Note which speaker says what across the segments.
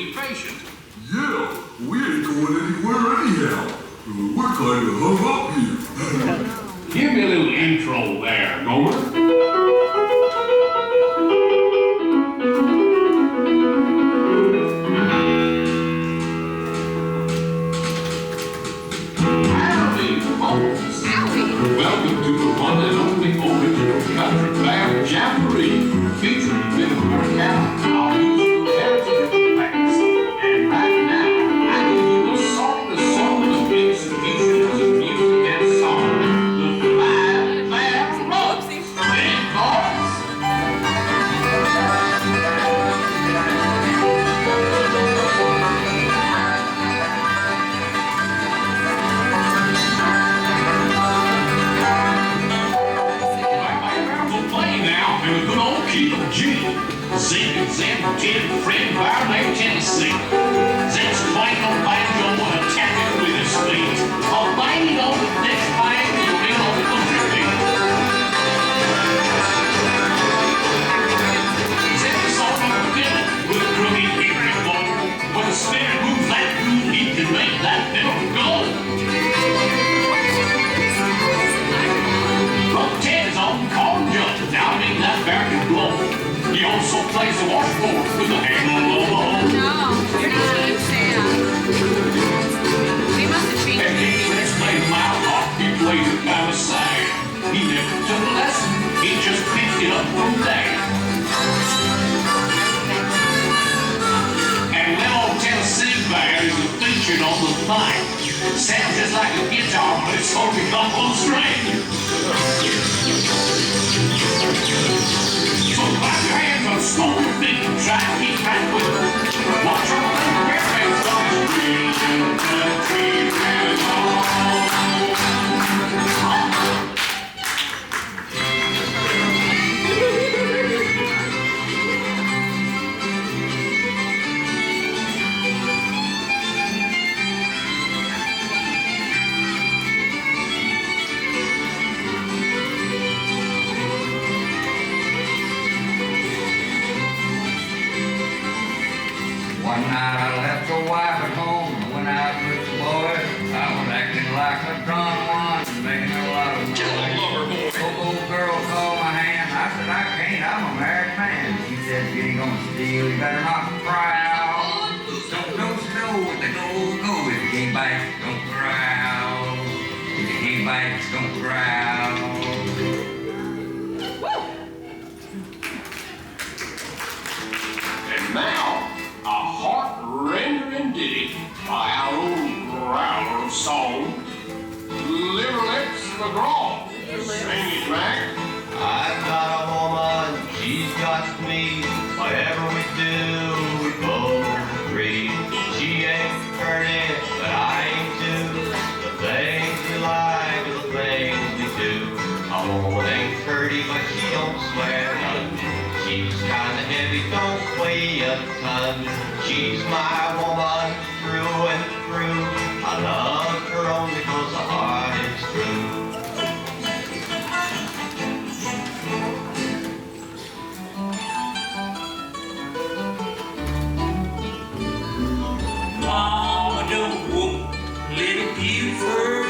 Speaker 1: be patient.
Speaker 2: Yeah, we ain't going anywhere anyhow. We're kind of hung up here.
Speaker 1: Give me a little intro there, Gomer. Howdy, folks.
Speaker 3: Howdy.
Speaker 1: Welcome to the one and only original country band Jamboree, featuring a bit of our town, our musical heritage of the past. And right now, I give you a song of executions of music and song. The Five Band Rocks. Big boys. In a good old key of G. Zeke and Zen, kid, friend, fire named Tennessee. Zen's playing on banjo and attacking with his feet. I'll bang on the next bang, you'll be on the country beat. Zen's sort of a fiddle with a groovy hickory bowl. When the spirit moves that groove, he can make that fiddle go. Ted is on corn jump, down in that barricade blow. He also plays the washboard with a handle low.
Speaker 3: No, you're not changed, Sam. They must have changed
Speaker 1: And
Speaker 3: it.
Speaker 1: let's play the mile hawk, he plays it kind of sad. He never took a lesson, he just picked it up from there. And little old Tennessee band is featured on the thing. Sounds just like a guitar, but it's holding up on string. So clap your hands on stomp your feet and try to keep right with it. Watch your hands on the street and the tree and
Speaker 4: One night I left the wife at home, and when I was with the boys, I was acting like a drunk one, making a lot of noise. Old girl called my hand, I said, I can't, I'm a married man. She said, if you ain't gonna steal, you better not prowl. Don't know what the go, if you can't bite, don't growl. If you can't bite, don't growl.
Speaker 1: And now, a heart-rendering ditty by our old growler of song, Liverlips McGraw. Sing it, Mac.
Speaker 5: I've got a woman, she's got me. Whatever we do, we both agree. She ain't pretty, but I ain't too. The things we like are the things we do. A woman ain't pretty, but she don't swear none. She's kinda heavy, don't weigh a ton. She's my woman through and through. I love her only 'cause her heart is true.
Speaker 6: Mama don't whoop little Buford.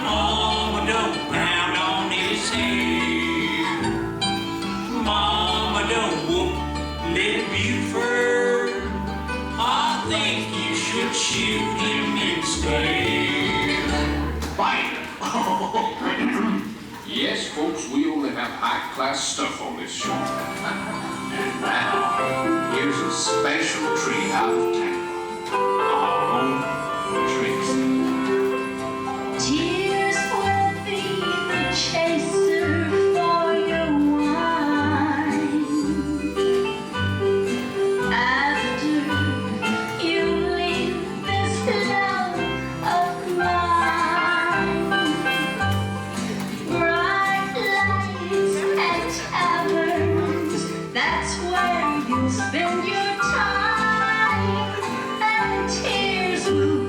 Speaker 6: Mama don't pound on his head. Mama don't whoop little Buford. I think you should shoot him instead.
Speaker 1: Bang! Yes, folks, we only have high-class stuff on this show. And now, here's a special treat out of Tampa. Our own Trixie.
Speaker 7: Tears will be the chaser for your wine. After you leave this love of mine, bright lights and taverns, that's where you'll spend your time, and tears will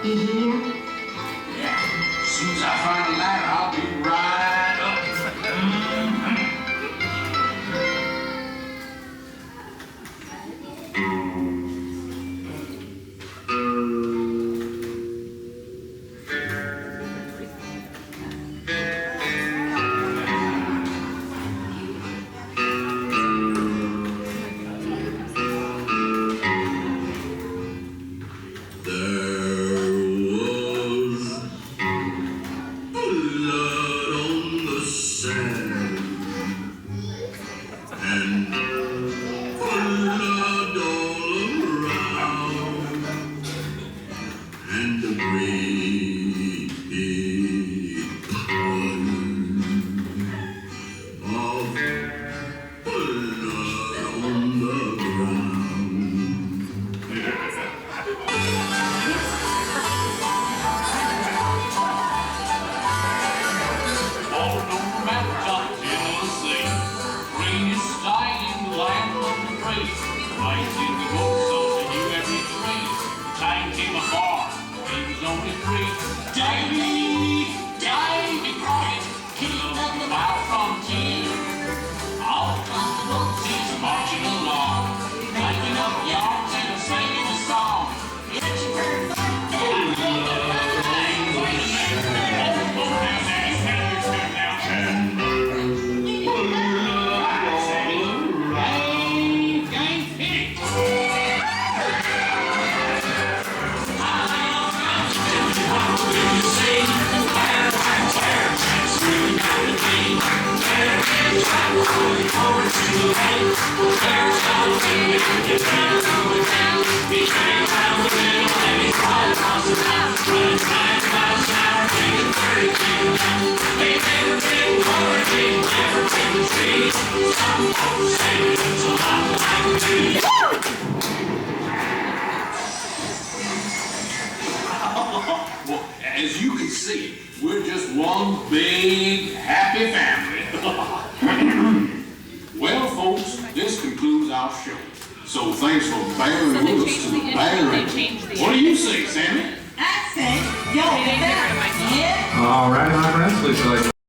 Speaker 7: You hear?
Speaker 1: As soon as I find a ladder, I'll be right up.
Speaker 2: There was blood on the sand and blood all around and a great big pond of blood on the ground.
Speaker 1: All over mountaintop Tennessee, greenest sky in the land of the free. Right in the books of the new every tree. Time came a bar, he was only free. Davy Crockett, king of the wild frontier. All across the books he's marching along, making up yarns and singing a song. Well, as you can see, we're just one big happy family. Well, folks, this concludes our show. So thanks for bearing
Speaker 3: So they
Speaker 1: with us
Speaker 3: changed
Speaker 1: to
Speaker 3: the
Speaker 1: the
Speaker 3: end,
Speaker 1: bare
Speaker 3: they
Speaker 1: end.
Speaker 3: changed the
Speaker 1: What do
Speaker 3: end.
Speaker 1: you say, Sammy?
Speaker 7: I said, yo,
Speaker 3: They didn't get rid of my song.
Speaker 7: yeah.
Speaker 8: All right, my friends, please select